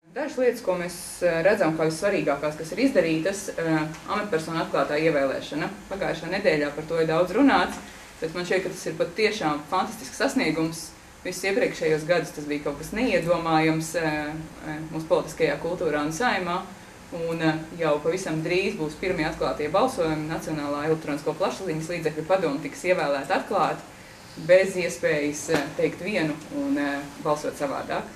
Dažas lietas, ko mēs redzam kā vissvarīgākās, kas ir izdarītas, amatpersonu atklātā ievēlēšana. Pagājušā nedēļā par to ir daudz runāts, bet man šķiet, ka tas ir pat tiešām fantastisks sasniegums. Visus iepriekšējos gadus tas bija kaut kas neiedomājams mūsu politiskajā kultūrā un saimā. Un jau pavisam drīz būs pirmie atklātie balsojumi. Nacionālā elektronisko plašsaziņas līdzekļu padome tiks ievēlēta atklāti, bez iespējas teikt vienu un balsot savādāk.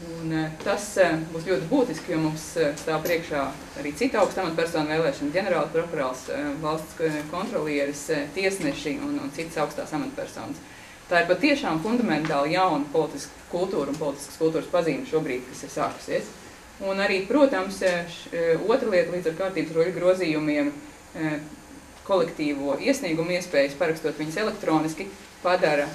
Un tas būs ļoti būtiski, jo mums stāv priekšā arī cita augsta amatpersonu vēlēšana, ģenerāla prokurāls, valsts kontrolieris, tiesneši un citas augstās amatpersonas. Tā ir patiešām fundamentāli jauna politiska kultūra un politiskas kultūras pazīme šobrīd, kas ir sākusies. Un arī, protams, otra lieta līdz ar kārtības roļu grozījumiem kolektīvo iesniegumu iespējas, parakstot viņas elektroniski, padara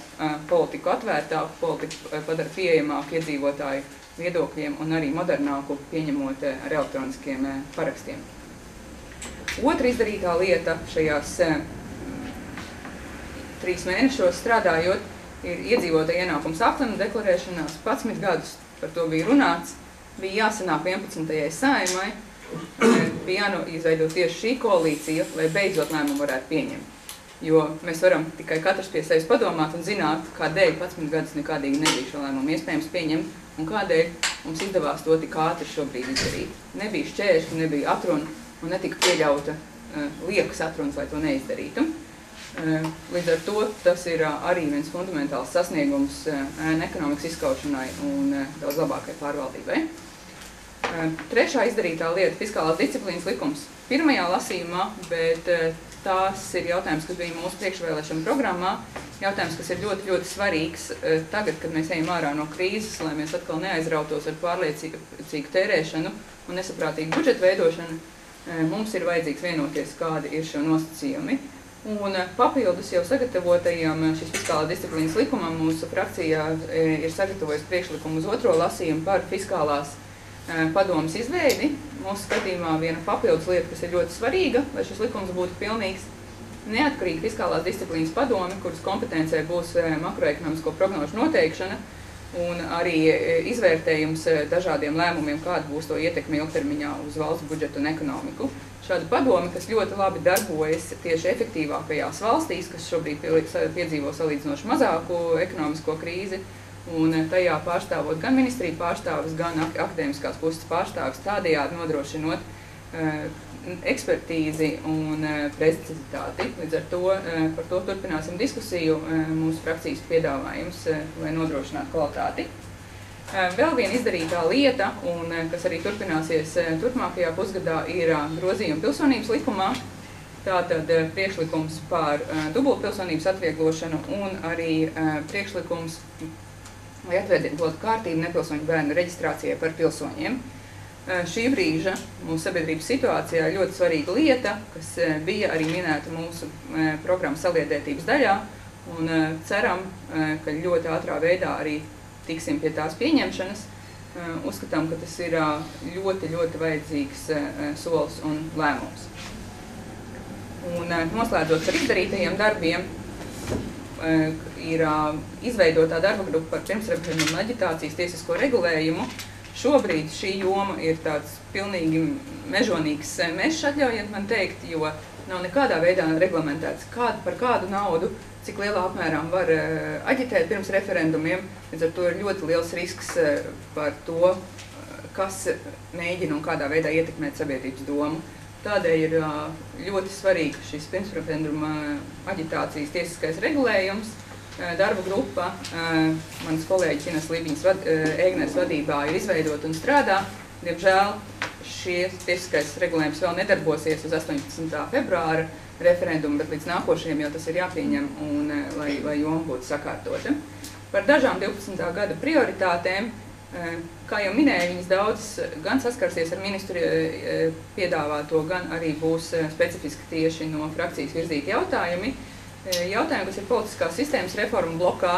politiku atvērtāku, politiku padara pieejamāku iedzīvotāju viedokļiem un arī modernāku pieņemot ar elektroniskiem parakstiem. Otra izdarītā lieta šajās 3 mēnešos strādājot ir iedzīvotāju ienākums aklinu deklarēšanās. 11 gadus par to bija runāts, bija jāsanāk 11. saimai, bija jāizveido tieši šī koalīcija, lai beidzot lēmumu varētu pieņemt. Jo mēs varam tikai katrs pie sevis padomāt un zināt, kādēļ 11 gadus nekādīgi nebija šo lēmumu iespējams pieņemt un kādēļ mums izdevās to tik ātri šobrīd izdarīt. Nebija šķēršļi, nebija atruna un netika pieļauta liekas atrunas, lai to neizdarītu. Līdz ar to tas ir arī viens fundamentāls sasniegums ekonomikas izskaušanai un daudz labākai pārvaldībai. Trešā izdarītā lieta – fiskālās disciplīnas likums. Pirmajā lasījumā, bet tās ir jautājums, kas bija mūsu priekšvēlēšana programmā, jautājums, kas ir ļoti, ļoti svarīgs tagad, kad mēs ejam ārā no krīzes, lai mēs atkal neaizrautos ar pārliecīgu tērēšanu un nesaprātīgu budžetu veidošanu. Mums ir vajadzīgs vienoties, kādi ir šo nosacījumi. Un papildus jau sagatavotajam šīs fiskālās disciplīnas likumam mūsu frakcijā ir sagatavojis priekšlikumu uz otro lasījumu par fiskālās padomas izveidi. Mūsu skatījumā viena papildus lieta, kas ir ļoti svarīga, lai šis likums būtu pilnīgs, neatkarīga fiskālās disciplīnas padome, kuras kompetencē būs makroekonomisko prognožu noteikšana un arī izvērtējums dažādiem lēmumiem, kāda būs to ietekme ilgtermiņā uz valsts budžetu un ekonomiku. Šāda padome, kas ļoti labi darbojas tieši efektīvākajās valstīs, kas šobrīd piedzīvo salīdzinoši mazāku ekonomisko krīzi, un tajā pārstāvot gan ministriju pārstāvis, gan akadēmiskās puses pārstāvis, tādējādi nodrošinot ekspertīzi un precizitāti. Līdz ar to par to turpināsim diskusiju mūsu frakcijas piedāvājums, lai nodrošinātu kvalitāti. Vēl viena izdarītā lieta, un kas arī turpināsies turpmākajā pusgadā, ir grozījumi pilsonības likumā. Tātad priekšlikums par dubultpilsonības atvieglošanu un arī priekšlikums, lai atvieglotu kārtību nepilsoņu bērnu reģistrācijai par pilsoņiem. Šī brīža mūsu sabiedrības situācijā ļoti svarīga lieta, kas bija arī minēta mūsu programmas saliedētības daļā, un ceram, ka ļoti ātrā veidā arī tiksim pie tās pieņemšanas. Uzskatām, ka tas ir ļoti, ļoti vajadzīgs solis un lēmums. Un noslēdzot par izdarītajiem darbiem, ir izveidotā darba grupa par pirmsreferendumu aģitācijas tiesisko regulējumu. Šobrīd šī joma ir tāds pilnīgi mežonīgs mežs, atļaujiet man teikt, jo nav nekādā veidā reglamentēts, par kādu naudu, cik lielā apmērā var aģitēt pirms referendumiem. Līdz ar to ir ļoti liels risks par to, kas mēģina un kādā veidā ietekmēt sabiedrības domu. Tādēļ ir ļoti svarīgi šis pirmsreferenduma aģitācijas tiesiskais regulējums. Darba grupa, manas kolēģis Ines Lībiņas-Ēgneres vadībā ir izveidota un strādā. Diemžēl šis tiesiskais regulējums vēl nedarbosies uz 18. februāra referendumu, bet līdz nākošajam jau tas ir jāpieņem un lai joma būtu sakārtota. Par dažām 12. gada prioritātēm, kā jau minēju, viņas daudzas gan saskarsies ar ministru piedāvāto, gan arī būs specifiski tieši no frakcijas virzīti jautājumi. Jautājumi, kas ir politiskās sistēmas reforma blokā,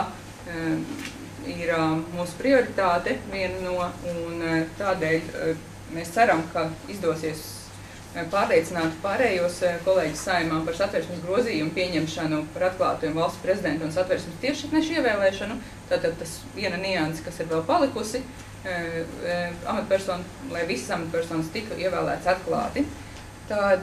ir mūsu prioritāte viena no, un tādēļ mēs ceram, ka izdosies pārliecināt pārējos kolēģis saimā par satversmes grozījumu pieņemšanu par atklātiem valsts prezidentu un satversmes tiešsaknešu ievēlēšanu. Tātad tas viena nianse, kas ir vēl palikusi. lai visas amatpersonas tika ievēlētas atklāti. Tad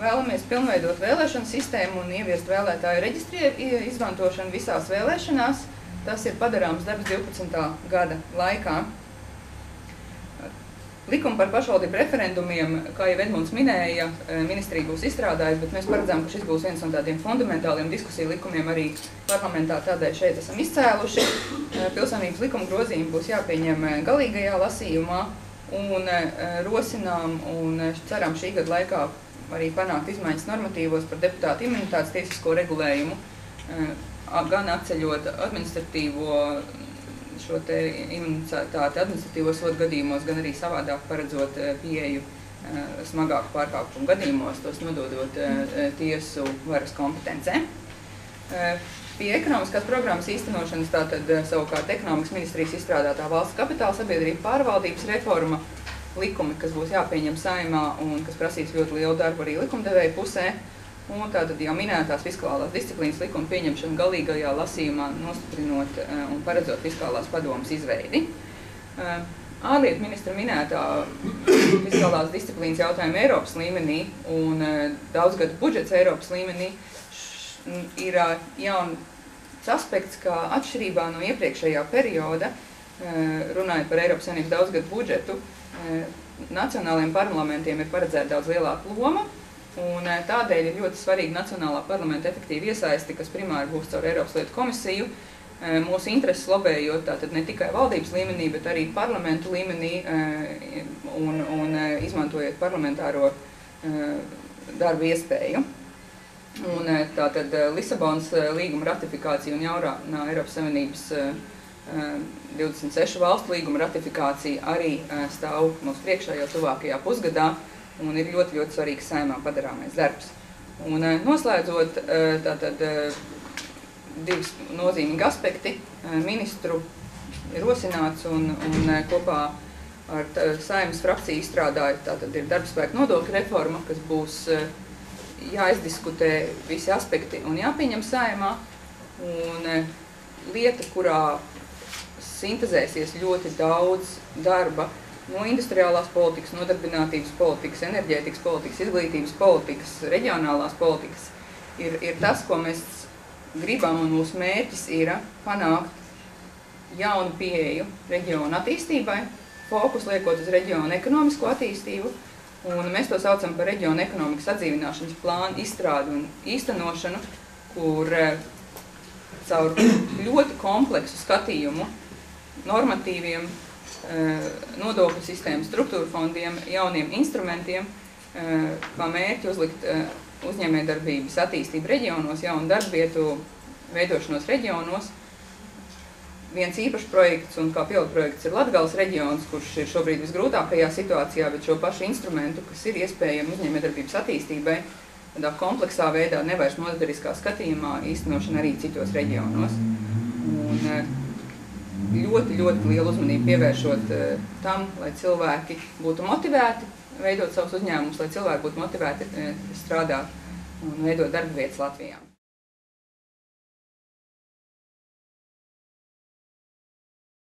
vēlamies pilnveidot vēlēšanu sistēmu un ieviest vēlētāju reģistri izmantošanu visās vēlēšanās. Tas ir padarāms darbs 12. gada laikā. Likumu par pašvaldību referendumiem, kā jau Edmunds minēja, ministrija būs izstrādājusi, bet mēs paredzām, ka šis būs viens no tādiem fundamentāliem diskusiju likumiem arī parlamentā, tādēļ šeit esam izcēluši. Pilsonības likuma grozījumi būs jāpieņem galīgajā lasījumā un rosinām un ceram šī gada laikā arī panākt izmaiņas normatīvos par deputātu imunitātes tiesisko regulējumu, gan atceļot administratīvo šo te imunitāti administratīvos sodu gadījumos, gan arī savādāk paredzot pieeju smagāku pārkāpumu gadījumos, tos nododot tiesu varas kompetencē. Pie ekonomiskās programmas īstenošanas tātad savukārt ekonomikas ministrijas izstrādātā valsts kapitāla sabiedrība pārvaldības reforma likumi, kas būs jāpieņem Saeimā un kas prasīs ļoti lielu darbu arī likumdevēju pusē. Un tātad jau minētās fiskālās disciplīnas likuma pieņemšana galīgajā lasījumā, nostiprinot un paredzot fiskālās padomas izveidi. Ārlietu ministra minētā fiskālās disciplīnas jautājuma Eiropas līmenī un daudzgadu budžets Eiropas līmenī ir jauns aspekts, ka atšķirībā no iepriekšējā perioda, runājot par Eiropas Savienības daudzgadu budžetu, nacionālajiem parlamentiem ir paredzēta daudz lielāka loma. Un tādēļ ir ļoti svarīgi nacionālā parlamenta efektīva iesaisti, kas primāri būs caur Eiropas lietu komisiju, mūsu intereses lobējot tātad ne tikai valdības līmenī, bet arī parlamentu līmenī un izmantojot parlamentāro darbu iespēju. Un tātad Lisabonas līguma ratifikācija un jaunā Eiropas Savienības 26 valstu līguma ratifikācija arī stāv mums priekšā jau tuvākajā pusgadā. Un ir ļoti, ļoti svarīgs Saeimā padarāmais darbs. Un noslēdzot, tātad divas nozīmīgi aspekti ministru ir rosināts un kopā ar Saeimas frakciju izstrādāja, tātad ir darbspēka nodokļu reforma, kas būs jāizdiskutē visi aspekti un jāpieņem Saeimā. Un lieta, kurā sintezēsies ļoti daudz darba, no industriālās politikas, nodarbinātības politikas, enerģētikas politikas, izglītības politikas, reģionālās politikas, ir tas, ko mēs gribam un mūsu mērķis ir panākt jaunu pieeju reģionu attīstībai, fokus liekot uz reģionu ekonomisko attīstību, un mēs to saucam par reģionu ekonomikas atdzīvināšanas plānu izstrādi un īstenošanu, kur caur ļoti kompleksu skatījumu, normatīviem, nodokļu sistēmu, struktūra fondiem, jauniem instrumentiem, kā mērķi uzlikt uzņēmējdarbības attīstību reģionos, jaunu darbvietu veidošanos reģionos. Viens īpašs projekts un kā pilotprojekts ir Latgales reģions, kurš ir šobrīd visgrūtākajā situācijā, bet šo pašu instrumentu, kas ir iespējami uzņēmējdarbības attīstībai, tādā kompleksā veidā, nevairs nozariskā skatījumā, īstenošana arī citos reģionos. Un, ļoti lielu uzmanību pievēršot tam, lai cilvēki būtu motivēti veidot savus uzņēmumus, lai cilvēki būtu motivēti strādāt un veidot darba vietas Latvijā.